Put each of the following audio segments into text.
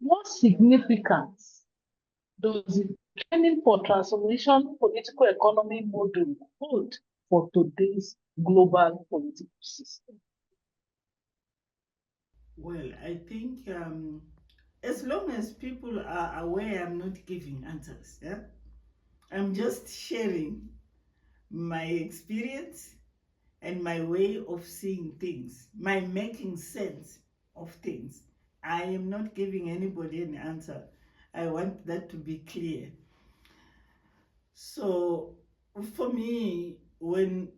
What significance does the training for transformation political economy model hold for today's global political system? Well, I think as long as people are aware, I'm not giving answers. Yeah, I'm just sharing my experience and my way of seeing things, my making sense of things. I am not giving anybody an answer. I want that to be clear. So for me, when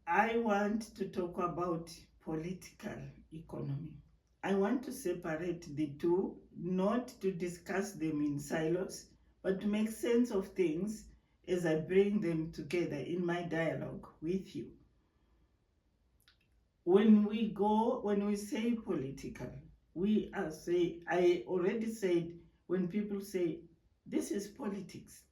I want to talk about political economy, I want to separate the two, not to discuss them in silos, but to make sense of things as I bring them together in my dialogue with you. When we say political, I already said, when people say this is politics,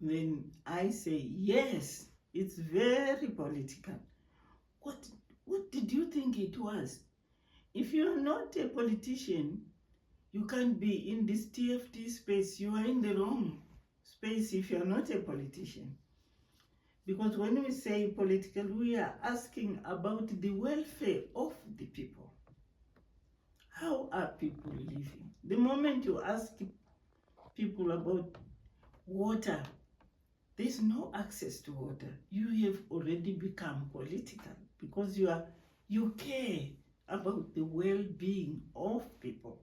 then I say, yes, it's very political. What, what did you think it was? If you're not a politician, you can't be in this TFT space. You are in the wrong space if you're not a politician. Because when we say political, we are asking about the welfare of the people. How are people living? The moment you ask people about water, there's no access to water. You have already become political because you care about the well-being of people.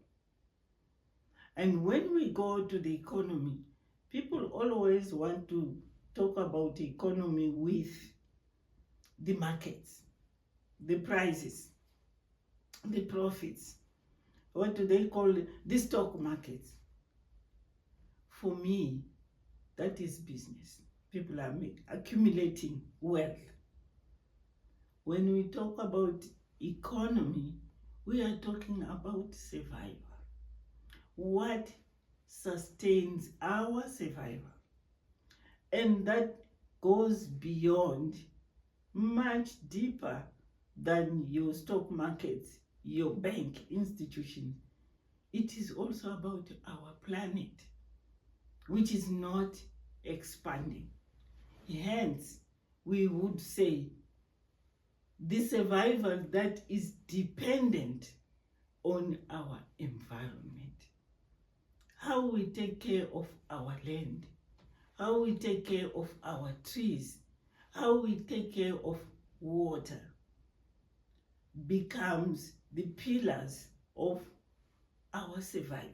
And when we go to the economy, people always want to talk about the economy with the markets, the prices, the profits. What do they call it? The stock markets. For me, that is business. People are accumulating wealth. When we talk about economy, we are talking about survival. What sustains our survival? And that goes beyond, much deeper than your stock markets, your bank institution. It is also about our planet, which is not expanding. Hence, we would say the survival that is dependent on our environment. How we take care of our land, how we take care of our trees, how we take care of water becomes the pillars of our survival.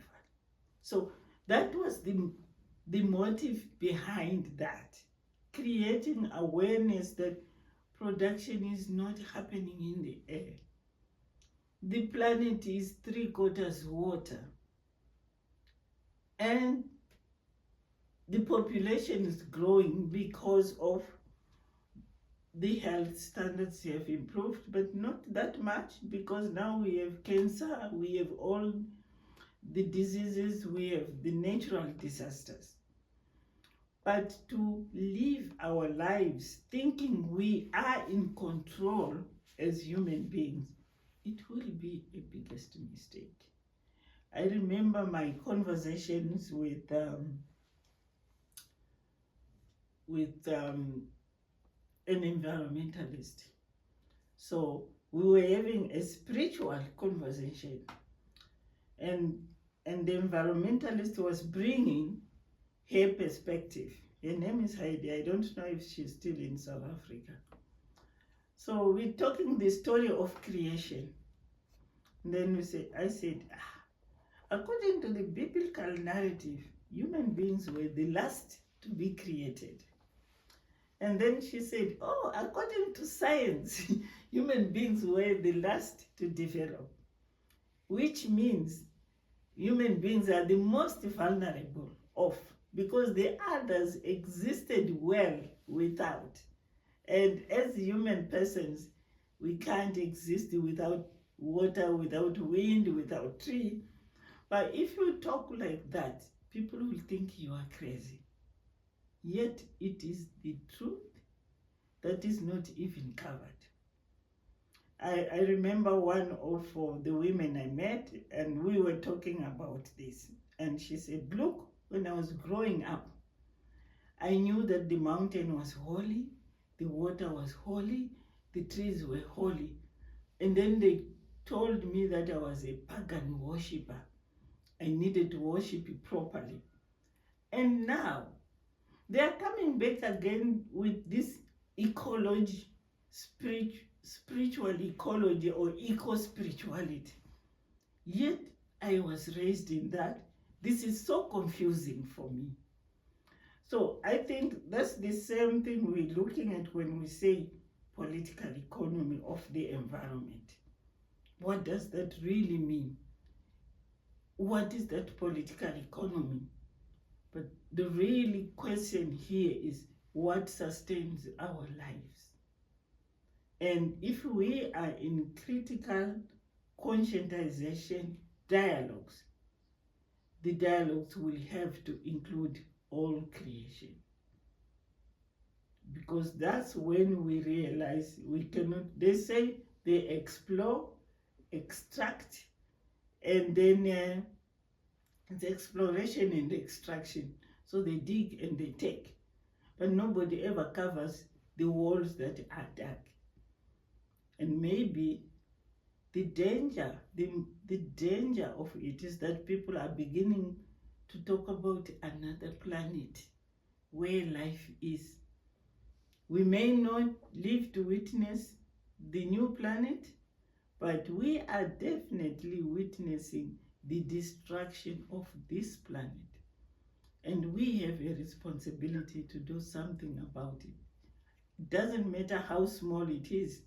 So that was the motive behind that, creating awareness that production is not happening in the air. The planet is 3/4 water, and the population is growing because of the health standards have improved, but not that much, because now we have cancer, we have all the diseases, we have the natural disasters. But to live our lives thinking we are in control as human beings, it will be a biggest mistake. I remember my conversations with an environmentalist. So we were having a spiritual conversation, and the environmentalist was bringing her perspective. Her name is Heidi. I don't know if she's still in South Africa. So we're talking the story of creation. And then I said, according to the biblical narrative, human beings were the last to be created. And then she said, oh, according to science, human beings were the last to develop, which means human beings are the most vulnerable of, because the others existed well without. And as human persons, we can't exist without water, without wind, without tree. But if you talk like that, people will think you are crazy. Yet it is the truth that is not even covered. I remember one of the women I met, and we were talking about this. And she said, look, when I was growing up, I knew that the mountain was holy, the water was holy, the trees were holy. And then they told me that I was a pagan worshipper. I needed to worship it properly. And now they are coming back again with this ecology, spiritual ecology or eco spirituality. Yet I was raised in that. This is so confusing for me. So I think that's the same thing we're looking at when we say political economy of the environment. What does that really mean? What is that political economy? But the real question here is what sustains our lives? And if we are in critical conscientization dialogues, the dialogues will have to include all creation. Because that's when we realize we cannot, they say they explore, extract, and then it's exploration and extraction. So they dig and they take. But nobody ever covers the walls that are dark. And maybe the danger of it is that people are beginning to talk about another planet where life is. We may not live to witness the new planet, but we are definitely witnessing the destruction of this planet. And we have a responsibility to do something about it. It doesn't matter how small it is,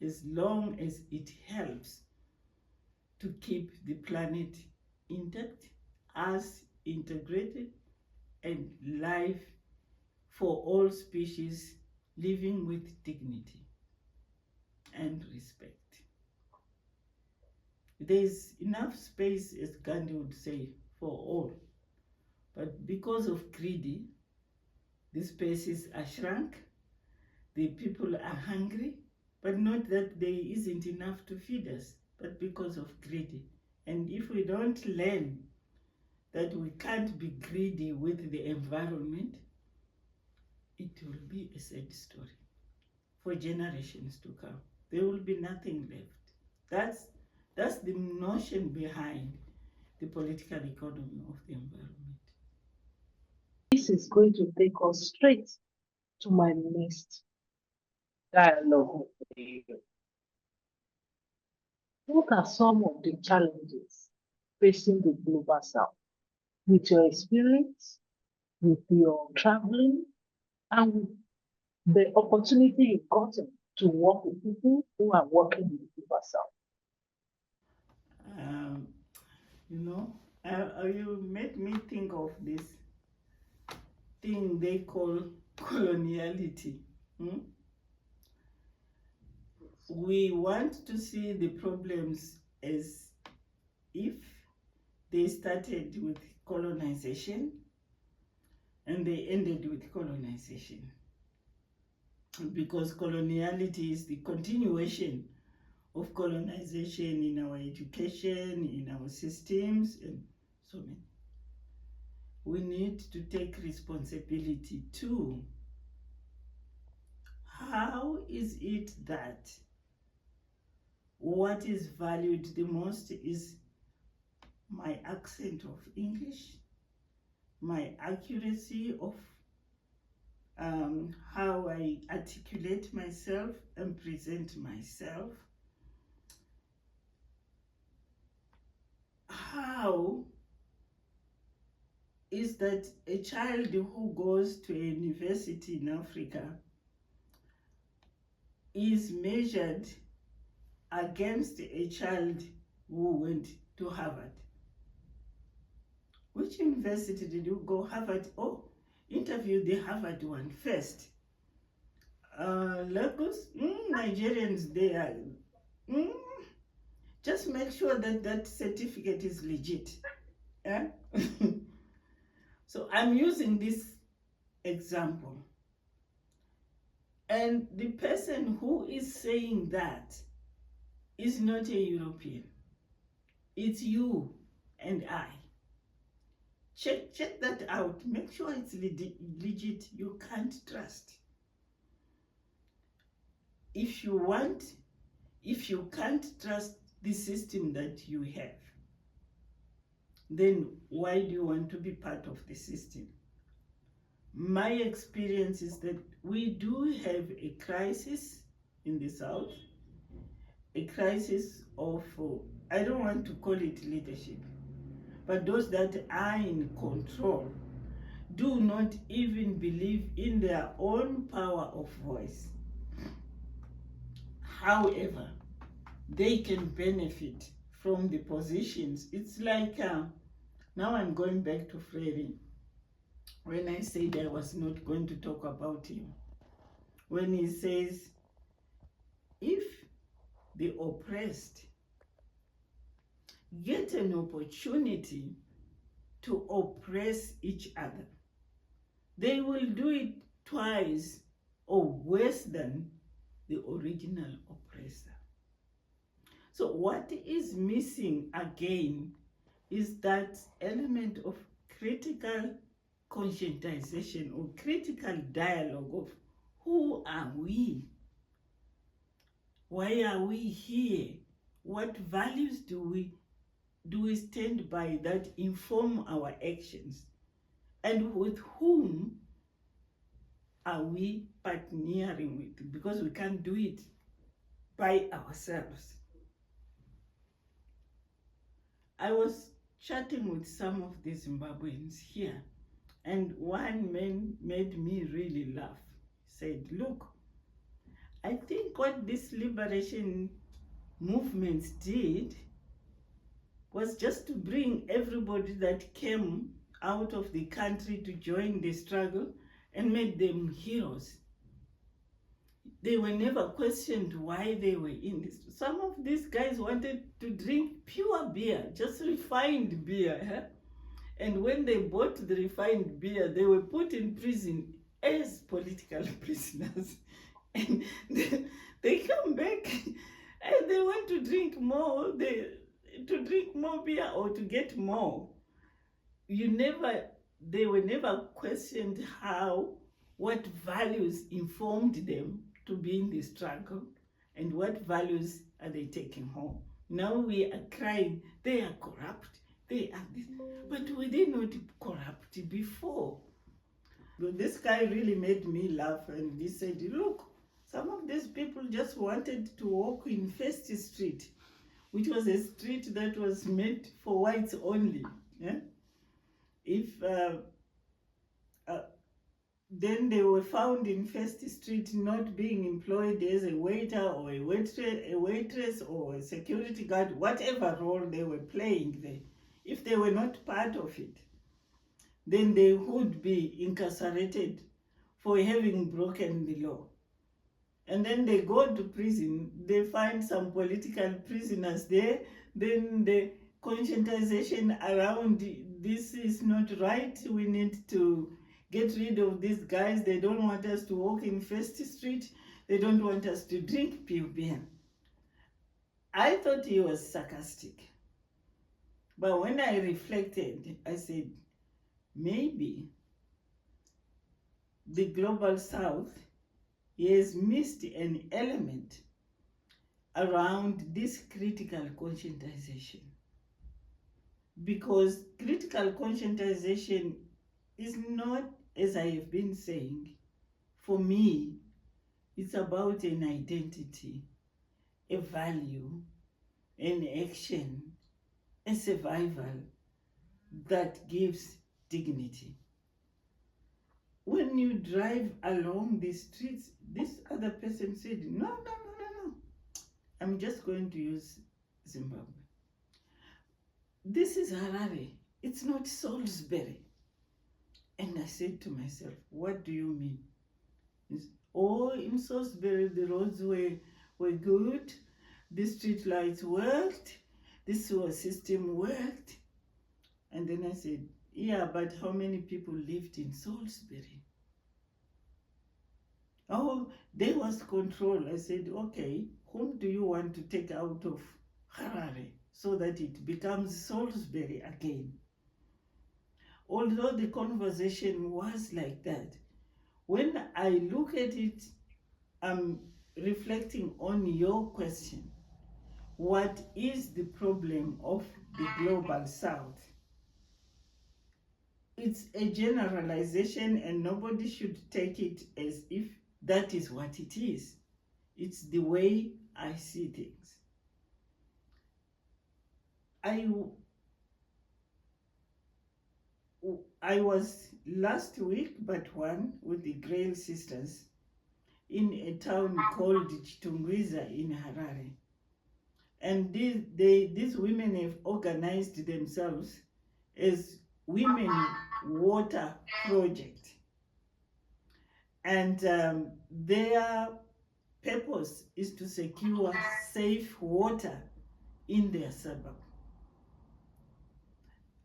as long as it helps to keep the planet intact, us integrated, and life for all species living with dignity and respect. There's enough space, as Gandhi would say, for all. But because of greedy, the spaces are shrunk, the people are hungry, but not that there isn't enough to feed us, but because of greedy. And if we don't learn that we can't be greedy with the environment, it will be a sad story for generations to come. There will be nothing left. That's the notion behind the political economy of the environment. This is going to take us straight to my next dialogue with you. What are some of the challenges facing the global south? With your experience, with your traveling, and with the opportunity you've gotten to work with people who are working in the global south. Um, you know, you made me think of this thing they call coloniality. Hmm? We want to see the problems as if they started with colonization and they ended with colonization. Because coloniality is the continuation of colonization in our education, in our systems, and so many. We need to take responsibility too. How is it that what is valued the most is my accent of English, my accuracy of how I articulate myself and present myself? How is that a child who goes to a university in Africa is measured against a child who went to Harvard? Which university did you go? Harvard? Oh, interview the Harvard one first. Lagos? Nigerians, they are. Mm, just make sure that that certificate is legit. Yeah? So I'm using this example. And the person who is saying that is not a European. It's you and I. Check that out. Make sure it's legit. You can't trust. If you can't trust the system that you have, then why do you want to be part of the system? My experience is that we do have a crisis in the South, a crisis of, I don't want to call it leadership, but those that are in control do not even believe in their own power of voice. However, they can benefit from the positions. It's like, now I'm going back to Freire, when I said I was not going to talk about him. When he says, if the oppressed get an opportunity to oppress each other, they will do it twice or worse than the original oppressor. So what is missing again is that element of critical conscientization or critical dialogue of who are we? Why are we here? What values do we stand by that inform our actions? And with whom are we partnering with? Because we can't do it by ourselves. I was chatting with some of the Zimbabweans here, and one man made me really laugh. He said, look, I think what these liberation movements did was just to bring everybody that came out of the country to join the struggle and made them heroes. They were never questioned why they were in this. Some of these guys wanted to drink pure beer, just refined beer. And when they bought the refined beer, they were put in prison as political prisoners. And they come back and they want to drink more, to drink more beer or to get more. They were never questioned what values informed them to be in the struggle and what values are they taking home. Now we are crying, they are corrupt, they are this. But were they not corrupt before? This guy really made me laugh, and he said, look, some of these people just wanted to walk in First Street, which was a street that was meant for whites only. Yeah? If then they were found in First Street not being employed as a waiter or a waitress or a security guard, whatever role they were playing there. If they were not part of it, then they would be incarcerated for having broken the law. And then they go to prison, they find some political prisoners there, then the conscientization around this is not right, we need to get rid of these guys, they don't want us to walk in First Street, they don't want us to drink pure beer. I thought he was sarcastic. But when I reflected, I said, maybe the Global South has missed an element around this critical conscientization. Because critical conscientization is not, as I have been saying, for me, it's about an identity, a value, an action, a survival that gives dignity. When you drive along the streets, this other person said, no, I'm just going to use Zimbabwe. This is Harare. It's not Salisbury. And I said to myself, what do you mean? In Salisbury, the roads were good. The street lights worked. The sewer system worked. And then I said, yeah, but how many people lived in Salisbury? Oh, there was control. I said, okay, whom do you want to take out of Harare so that it becomes Salisbury again? Although the conversation was like that, when I look at it, I'm reflecting on your question. What is the problem of the global south? It's a generalization and nobody should take it as if that is what it is. It's the way I see things. I, I was last week but one with the Grail sisters in a town called Chitungwiza in Harare. And these women have organized themselves as Women Water Project. And their purpose is to secure safe water in their suburb.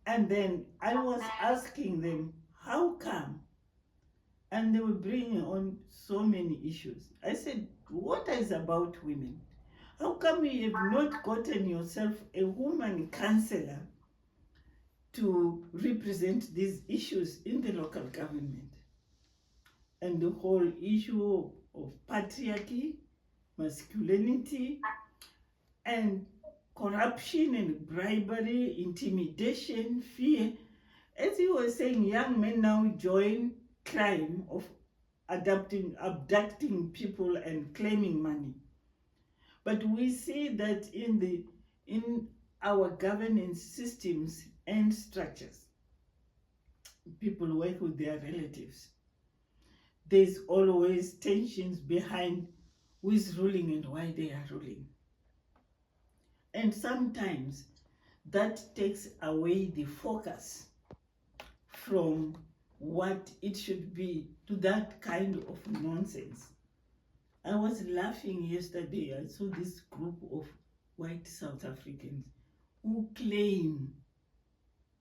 And then I was asking them, how come? And they were bringing on so many issues. I said, water is about women. How come you have not gotten yourself a woman counselor to represent these issues in the local government? And the whole issue of patriarchy, masculinity, and corruption and bribery, intimidation, fear. As you were saying, young men now join crime of abducting people and claiming money. But we see that in our governance systems and structures, people work with their relatives. There's always tensions behind who is ruling and why they are ruling. And sometimes that takes away the focus from what it should be to that kind of nonsense. I was laughing yesterday. I saw this group of white South Africans who claim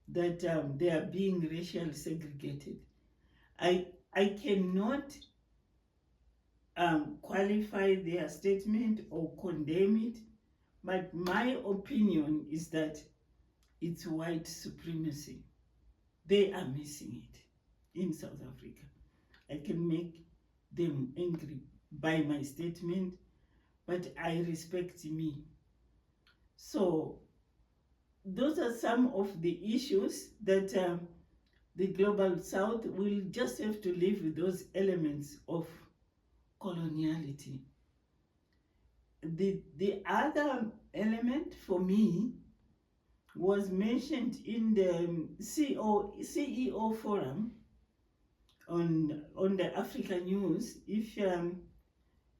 that they are being racially segregated. I cannot qualify their statement or condemn it, but my opinion is that it's white supremacy. They are missing it in South Africa. I can make them angry by my statement, but I respect me. So those are some of the issues that the Global South will just have to live with those elements of coloniality. The other element for me was mentioned in the CEO forum on the Africa News. If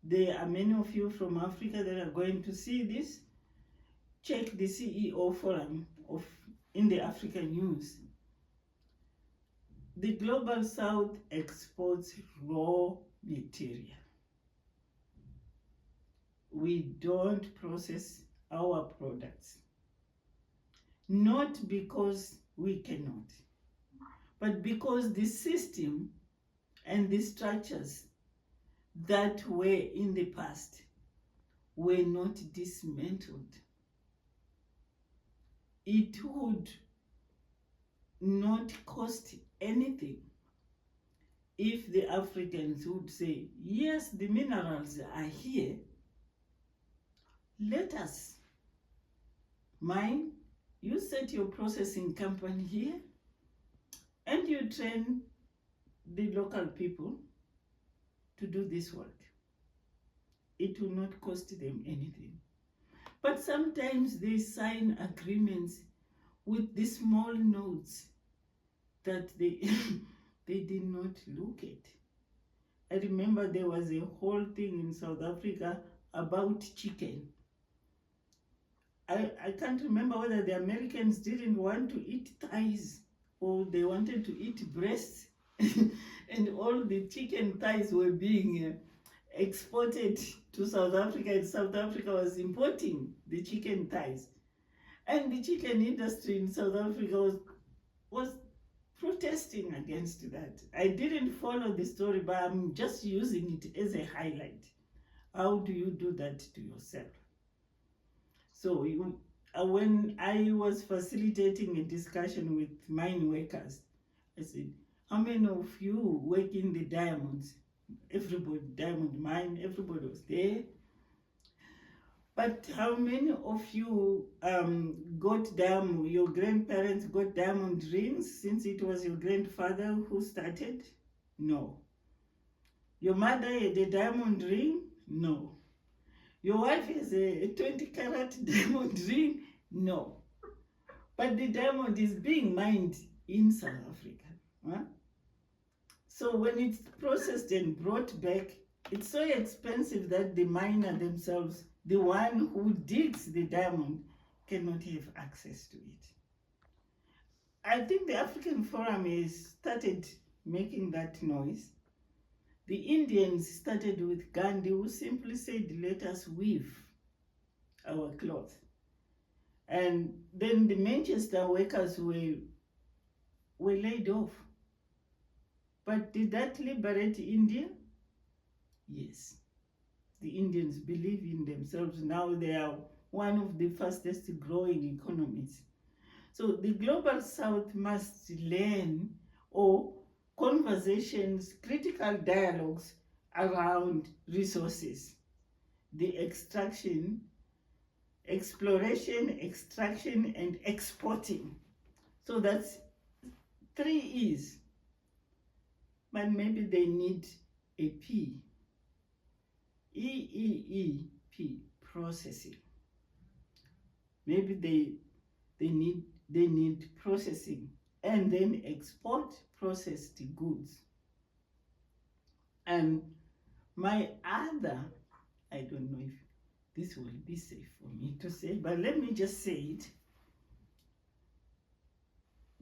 there are many of you from Africa that are going to see this, check the CEO forum in the Africa News. The Global South exports raw material. We don't process our products. Not because we cannot, but because the system and the structures that were in the past were not dismantled. It would not cost anything if the Africans would say, yes, the minerals are here, let us mine, you set your processing company here, and you train the local people to do this work. It will not cost them anything. But sometimes they sign agreements with the small notes that they they did not look at. I remember there was a whole thing in South Africa about chicken. I can't remember whether the Americans didn't want to eat thighs or they wanted to eat breasts and all the chicken thighs were being exported to South Africa, and South Africa was importing the chicken thighs. And the chicken industry in South Africa was protesting against that. I didn't follow the story, but I'm just using it as a highlight. How do you do that to yourself? So when I was facilitating a discussion with mine workers, I said, how many of you work in the diamonds? Everybody, diamond mine, everybody was there. But how many of you got diamond, your grandparents got diamond rings since it was your grandfather who started? No. Your mother had a diamond ring? No. Your wife has a 20 carat diamond ring? No. But the diamond is being mined in South Africa. Huh? So when it's processed and brought back, it's so expensive that the miner themselves, the one who digs the diamond, cannot have access to it. I think the African Forum has started making that noise. The Indians started with Gandhi, who simply said, let us weave our cloth. And then the Manchester workers were laid off. But did that liberate India? Yes. The Indians believe in themselves. Now they are one of the fastest growing economies. So the global south must learn, or conversations, critical dialogues around resources, the extraction, exploration, extraction, and exporting. So that's 3 E's. But maybe they need a P. EEEP, processing. Maybe they need processing, and then export processed goods. And my other, I don't know if this will be safe for me to say, but let me just say it.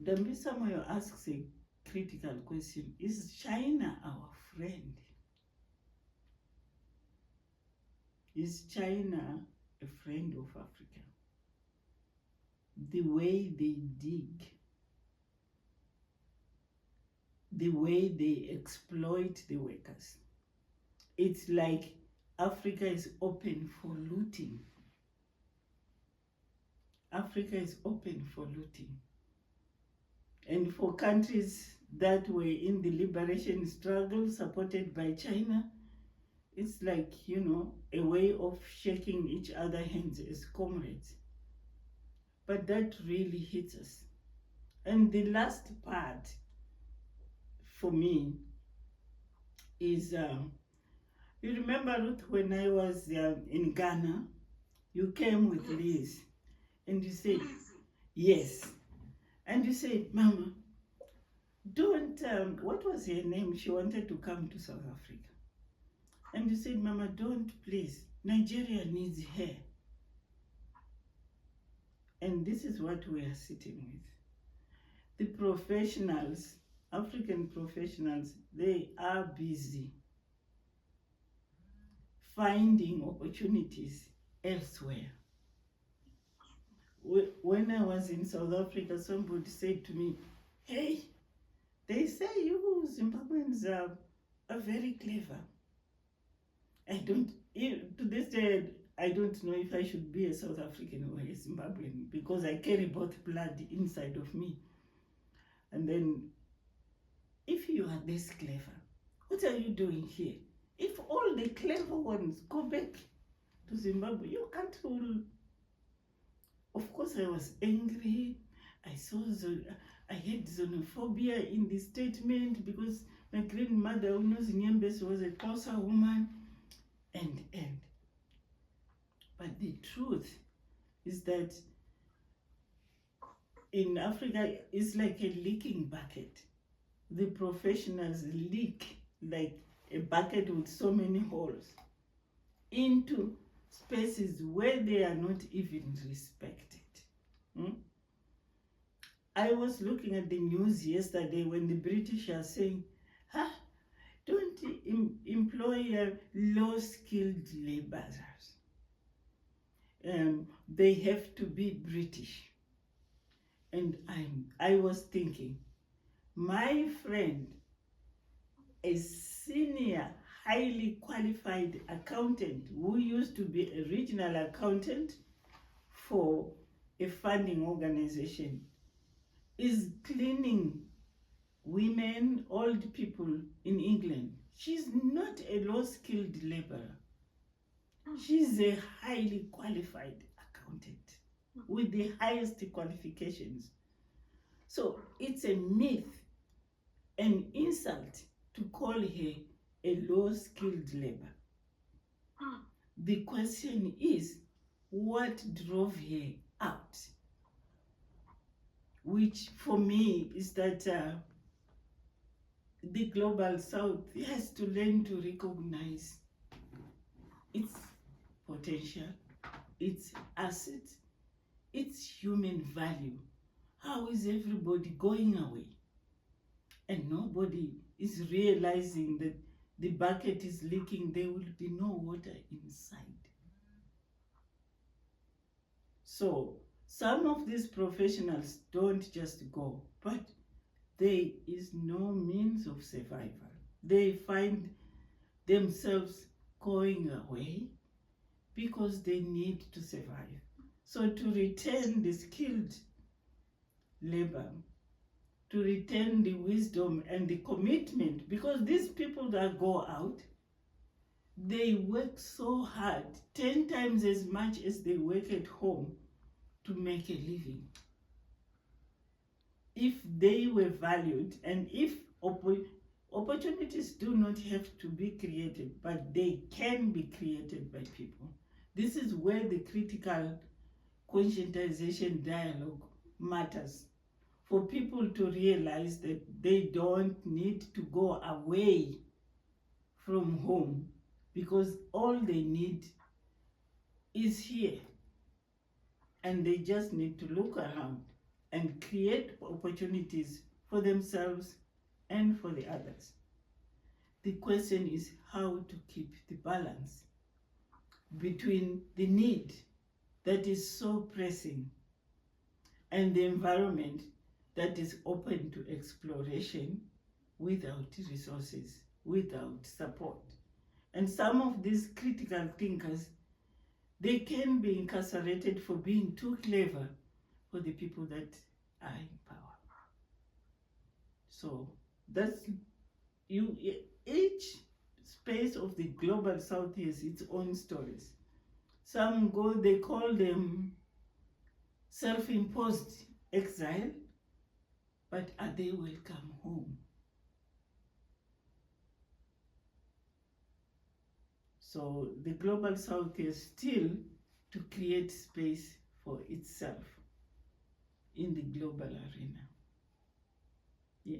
Dambi Samuel asks a critical question: is China our friend? Is China a friend of Africa? The way they dig, the way they exploit the workers. It's like Africa is open for looting. Africa is open for looting. And for countries that were in the liberation struggle supported by China, it's like, a way of shaking each other hands as comrades. But that really hits us. And the last part for me is, you remember, Ruth, when I was in Ghana, you came with Liz and you said, yes. And you said, Mama, don't, what was her name? She wanted to come to South Africa. And you said, Mama, don't, please. Nigeria needs her. And this is what we are sitting with. The professionals, African professionals, they are busy finding opportunities elsewhere. When I was in South Africa, somebody said to me, hey, they say you Zimbabweans are very clever. To this day, I don't know if I should be a South African or a Zimbabwean, because I carry both blood inside of me. And then, if you are this clever, what are you doing here? If all the clever ones go back to Zimbabwe, you can't rule. Of course, I was angry. I had xenophobia in the statement, because my grandmother, who knows Nyembes, was a Xhosa woman. But the truth is that in Africa, it's like a leaking bucket. The professionals leak like a bucket with so many holes into spaces where they are not even respected. I was looking at the news yesterday when the British are saying, don't employ low-skilled laborers. They have to be British. And I was thinking, my friend, a senior highly qualified accountant who used to be a regional accountant for a funding organization is cleaning women, old people in England. She's not a low-skilled laborer. She's a highly qualified accountant with the highest qualifications. So it's a myth, an insult to call her a low-skilled labor. The question is, what drove her out? Which for me is that the global south has to learn to recognize its potential, its assets, its human value. How is everybody going away? And nobody is realizing that the bucket is leaking, there will be no water inside. So some of these professionals don't just go, but there is no means of survival. They find themselves going away because they need to survive. So to retain the skilled labor, to retain the wisdom and the commitment, because these people that go out, they work so hard, 10 times as much as they work at home to make a living. If they were valued, and if opportunities do not have to be created, but they can be created by people. This is where the critical conscientization dialogue matters. For people to realize that they don't need to go away from home because all they need is here. And they just need to look around and create opportunities for themselves and for the others. The question is how to keep the balance between the need that is so pressing and the environment that is open to exploration without resources, without support. And some of these critical thinkers, they can be incarcerated for being too clever for the people that are in power. So that's you. Each space of the global south has its own stories. Some go, they call them self-imposed exile, but are they welcome home? So the global south is still to create space for itself in the global arena. Yeah.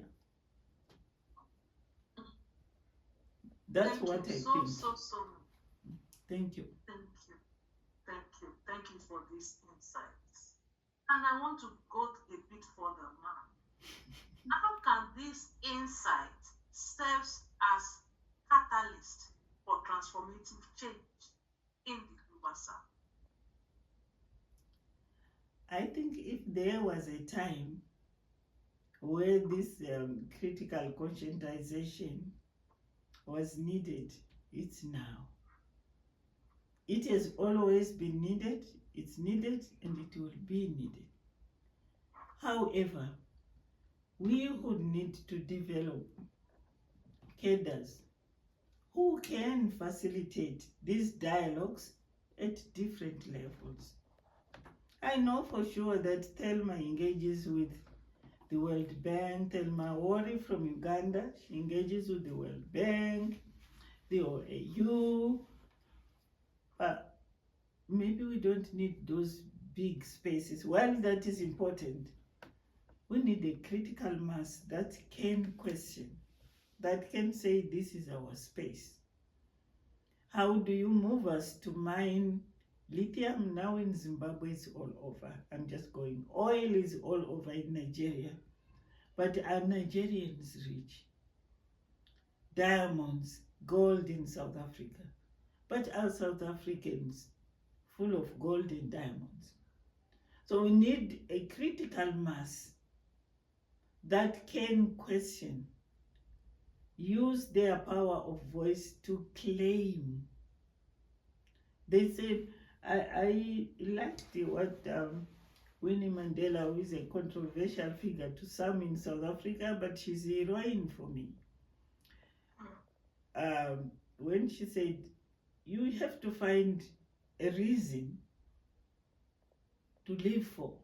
That's Thank what you I so, think. so much. Thank you. Thank you for these insights. And I want to go a bit further now. How can this insight serve as catalyst for transformative change in the global south? I think if there was a time where this critical conscientization was needed, it's now. It has always been needed, it's needed, and it will be needed. However, we would need to develop cadres who can facilitate these dialogues at different levels. I know for sure that Thelma engages with the World Bank. Thelma Wari from Uganda, she engages with the World Bank, the OAU. But maybe we don't need those big spaces. While that is important, we need a critical mass that can question, that can say this is our space. How do you move us to mine lithium? Now in Zimbabwe it's all over. I'm just going. Oil is all over in Nigeria. But are Nigerians rich? Diamonds, gold in South Africa. But are South Africans full of gold and diamonds? So we need a critical mass that can question use their power of voice to claim. They said, I liked what Winnie Mandela, who is a controversial figure to some in South Africa, but she's a heroine for me. When she said, you have to find a reason to live for,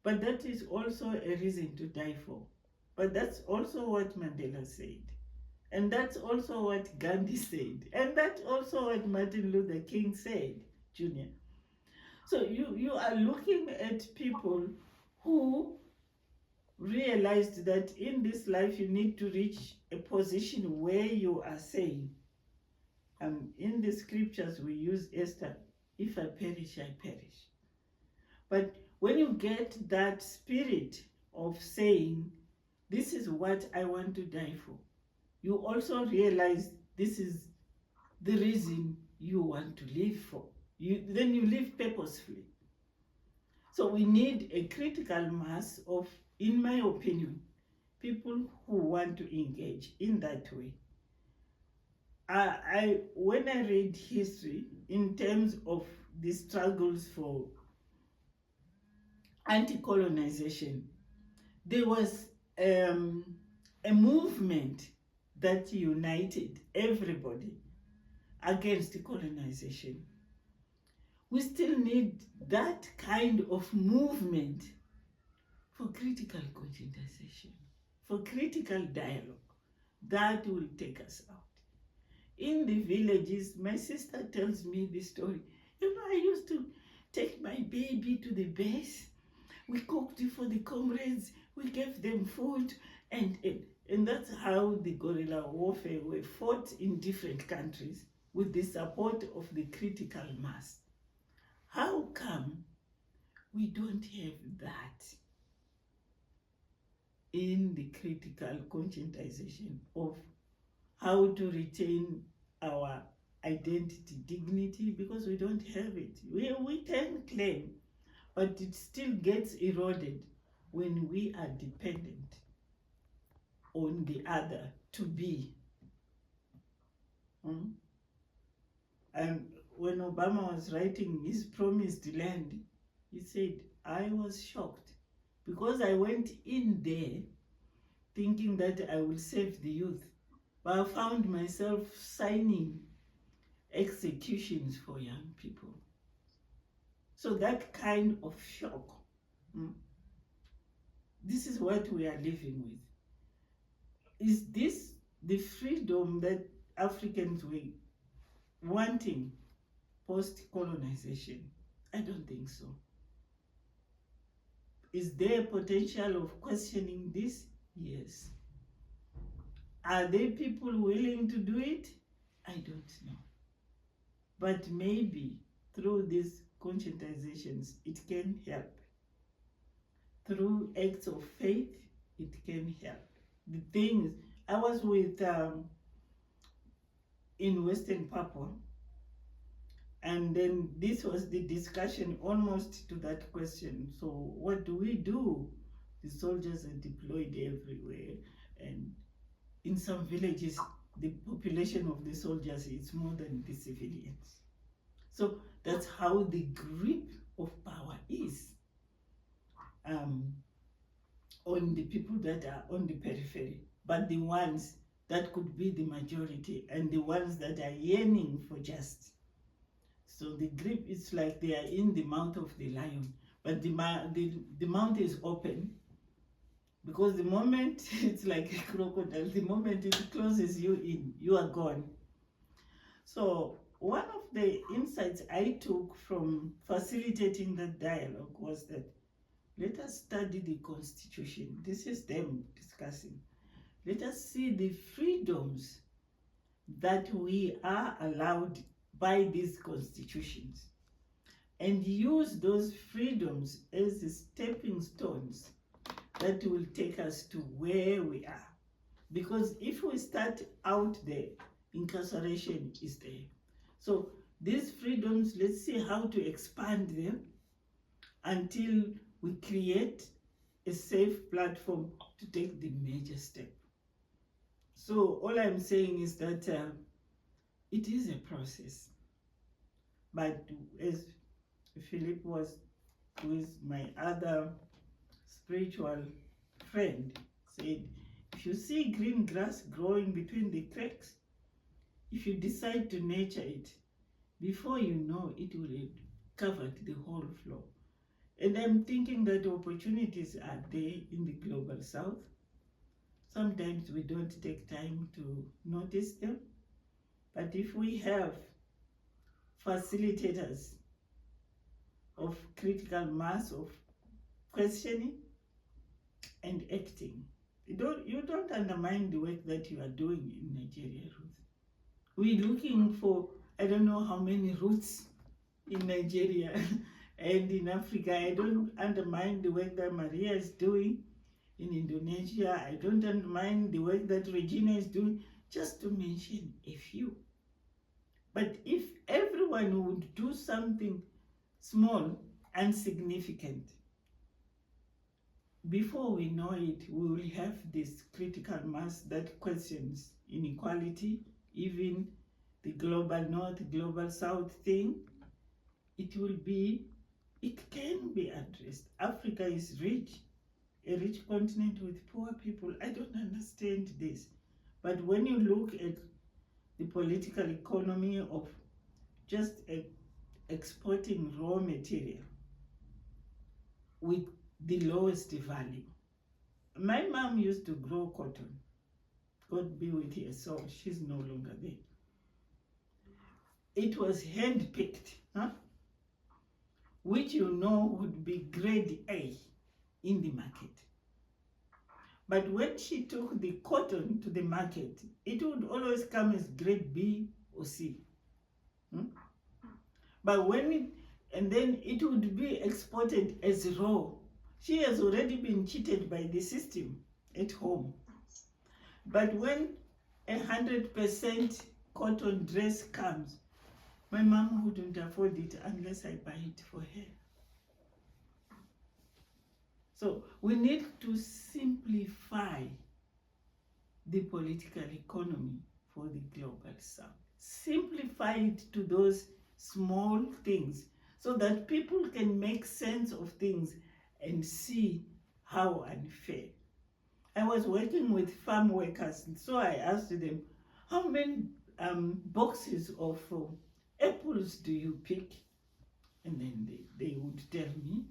but that is also a reason to die for. But that's also what Mandela said. And that's also what Gandhi said. And that's also what Martin Luther King said, Junior. So you are looking at people who realized that in this life you need to reach a position where you are saying, in the scriptures we use Esther, if I perish, I perish. But when you get that spirit of saying, this is what I want to die for, you also realize this is the reason you want to live for. Then you live purposefully. So we need a critical mass of, in my opinion, people who want to engage in that way. When I read history in terms of the struggles for anti-colonization, there was a movement that united everybody against colonization. We still need that kind of movement for critical conscientization, for critical dialogue that will take us out. In the villages, my sister tells me this story. I used to take my baby to the base. We cooked for the comrades, we gave them food, and that's how the guerrilla warfare were fought in different countries with the support of the critical mass. How come we don't have that in the critical conscientization of how to retain our identity, dignity? Because we don't have it. We can claim, but it still gets eroded when we are dependent on the other to be. And when Obama was writing his promised land, he said, I was shocked because I went in there thinking that I will save the youth, but I found myself signing executions for young people. So that kind of shock, this is what we are living with. Is this the freedom that Africans were wanting post-colonization? I don't think so. Is there potential of questioning this? Yes. Are there people willing to do it? I don't know. But maybe through these conscientizations, it can help. Through acts of faith, it can help. The things, I was with, in Western Papua, and then this was the discussion almost to that question. So what do we do? The soldiers are deployed everywhere, and in some villages, the population of the soldiers is more than the civilians. So that's how the grip of power is on the people that are on the periphery, but the ones that could be the majority and the ones that are yearning for justice. So the grip is like they are in the mouth of the lion, but the mouth is open, because the moment it's like a crocodile, the moment it closes you in, you are gone. So one of the insights I took from facilitating that dialogue was that let us study the Constitution. This is them discussing. Let us see the freedoms that we are allowed by these constitutions and use those freedoms as the stepping stones that will take us to where we are. Because if we start out there, incarceration is there. So these freedoms, let's see how to expand them until we create a safe platform to take the major step. So all I'm saying is that it is a process. But as Philip was, who is my other spiritual friend, said, if you see green grass growing between the cracks, if you decide to nurture it, before you know it will have covered the whole floor. And I'm thinking that opportunities are there in the global south. Sometimes we don't take time to notice them. But if we have facilitators of critical mass of questioning and acting, you don't undermine the work that you are doing in Nigeria, Ruth. We're looking for, I don't know how many routes in Nigeria and in Africa. I don't undermine the work that Maria is doing in Indonesia. I don't undermine the work that Regina is doing, just to mention a few. But if everyone would do something small and significant, before we know it, we will have this critical mass that questions inequality, even the global north, global south thing. It can be addressed. Africa is rich, a rich continent with poor people. I don't understand this. But when you look at the political economy of just exporting raw material with the lowest value. My mom used to grow cotton. God be with her soul. She's no longer there. It was hand-picked, which you know would be grade A in the market. But when she took the cotton to the market, it would always come as grade B or C. But and then it would be exported as raw. She has already been cheated by the system at home. But when 100% cotton dress comes, my mom wouldn't afford it unless I buy it for her. So we need to simplify the political economy for the global south. Simplify it to those small things so that people can make sense of things and see how unfair. I was working with farm workers, and so I asked them, how many boxes of apples do you pick? And then they would tell me,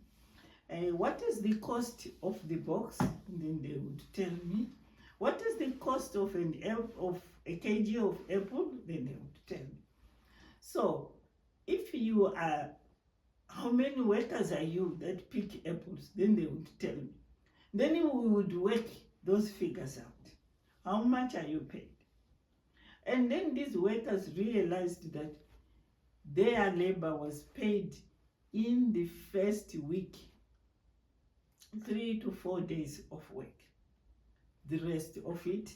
what is the cost of the box? And then they would tell me, what is the cost of a kg of apple? Then they would tell me. So if you are, how many workers are you that pick apples? Then they would tell me. Then we would work those figures out. How much are you paid? And then these workers realized that their labor was paid in the first week, 3 to 4 days of work. The rest of it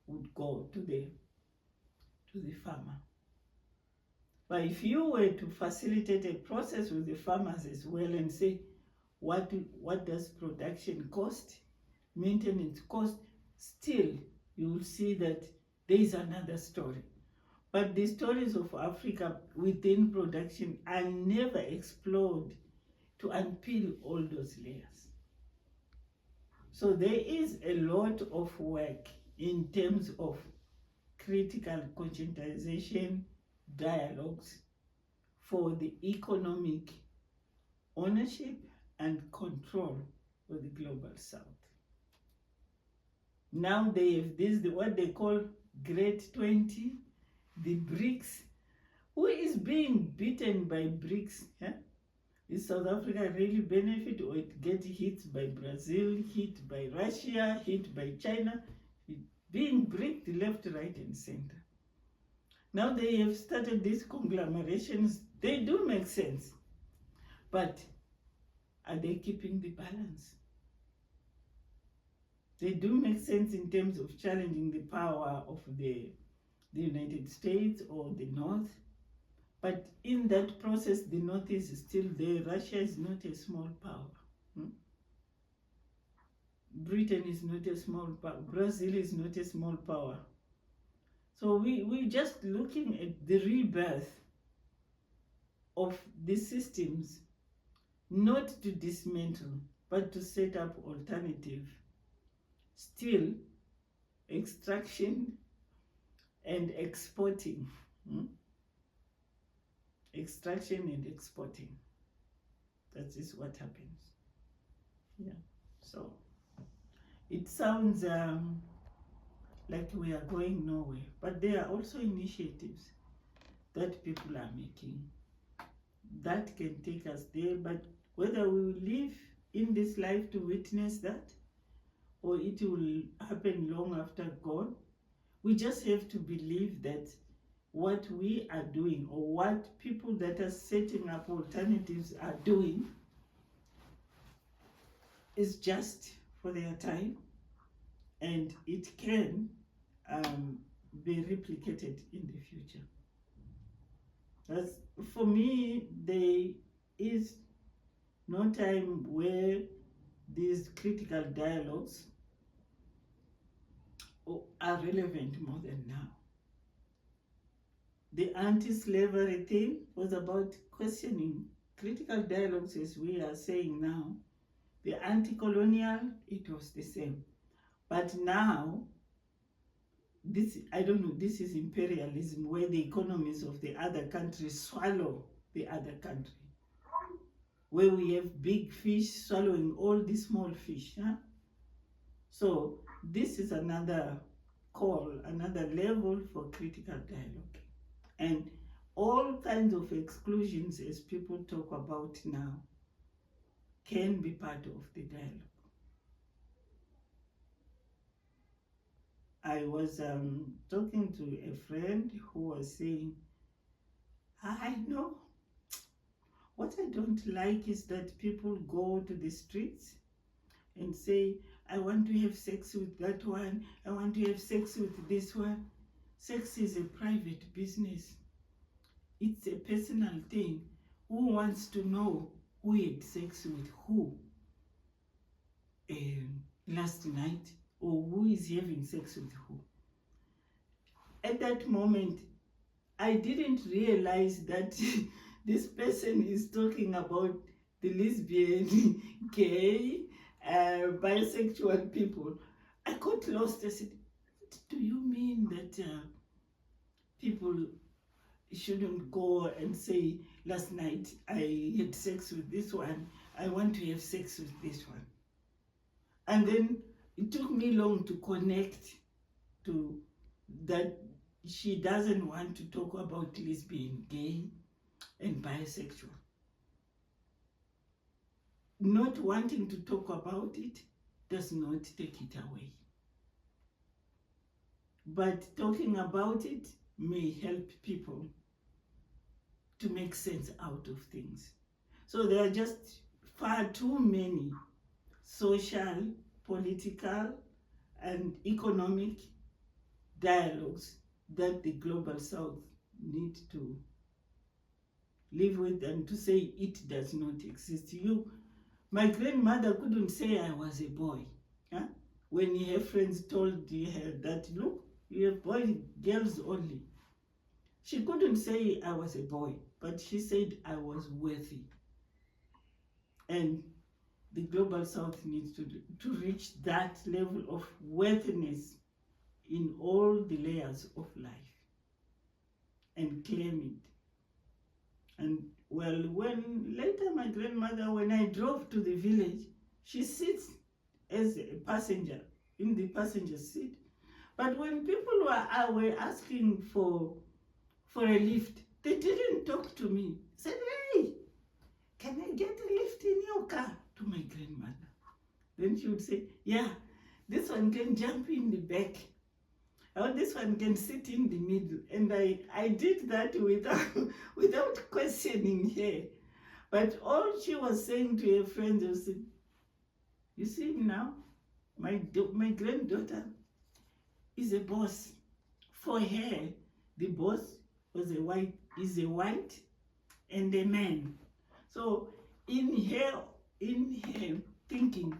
would go to the farmer. But if you were to facilitate a process with the farmers as well and say, what does production cost, maintenance cost, still you will see that there is another story. But the stories of Africa within production are never explored to unpeel all those layers. So there is a lot of work in terms of critical conscientization dialogues for the economic ownership and control of the global south. Now they have this, what they call Great 20, the BRICS. Who is being beaten by BRICS? Is South Africa really benefit, or it get hit by Brazil, hit by Russia, hit by China, being bricked left, right, and center? Now they have started these conglomerations. They do make sense. But are they keeping the balance? They do make sense in terms of challenging the power of the United States or the North. But in that process, the North is still there. Russia is not a small power. Britain is not a small power. Brazil is not a small power. So we're just looking at the rebirth of the systems, not to dismantle, but to set up alternative. Still, extraction and exporting. Extraction and exporting. That is what happens. Yeah. So it sounds like we are going nowhere, but there are also initiatives that people are making that can take us there. But whether we will live in this life to witness that, or it will happen long after gone, we just have to believe that what we are doing, or what people that are setting up alternatives are doing, is just for their time, and it can be replicated in the future. That's, for me, there is no time where these critical dialogues are relevant more than now. The anti-slavery thing was about questioning critical dialogues, as we are saying now. The anti-colonial, it was the same. But now, this, I don't know, this is imperialism, where the economies of the other country swallow the other country, where we have big fish swallowing all the small fish. Huh? So this is another call, another level for critical dialogue. And all kinds of exclusions, as people talk about now, can be part of the dialogue. I was talking to a friend who was saying, I know, what I don't like is that people go to the streets and say, I want to have sex with that one, I want to have sex with this one. Sex is a private business. It's a personal thing. Who wants to know who had sex with who last night, or who is having sex with who? At that moment, I didn't realize that this person is talking about the lesbian, gay, bisexual people. I got lost. I said, do you mean that people shouldn't go and say, last night I had sex with this one, I want to have sex with this one? And then it took me long to connect to that. She doesn't want to talk about lesbian, gay, and bisexual. Not wanting to talk about it does not take it away. But talking about it may help people to make sense out of things. So there are just far too many social, political, and economic dialogues that the Global South need to live with, and to say it does not exist. My grandmother couldn't say I was a boy. Huh? When her friends told her that, look, you have boys, girls only. She couldn't say I was a boy, but she said I was worthy. And the Global South needs to reach that level of worthiness in all the layers of life and claim it. And well, when later my grandmother, when I drove to the village, she sits as a passenger in the passenger seat. But when people were asking for a lift, they didn't talk to me. Said, hey, can I get a lift in your car? To my grandmother. Then she would say, yeah, this one can jump in the back, or this one can sit in the middle. And I did that without questioning her. But all she was saying to her friends was, you see now, my granddaughter is a boss. For her, the boss is a white and a man. So in her thinking,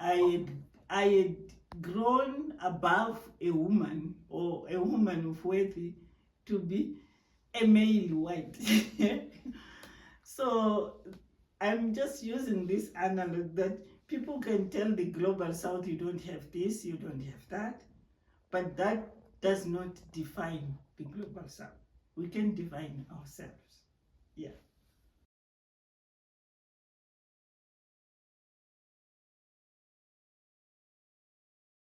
I I had grown above a woman or a woman of worth to be a male white. So I'm just using this analog that people can tell the global south, you don't have this, you don't have that, but that does not define the global south. We can define ourselves. Yeah.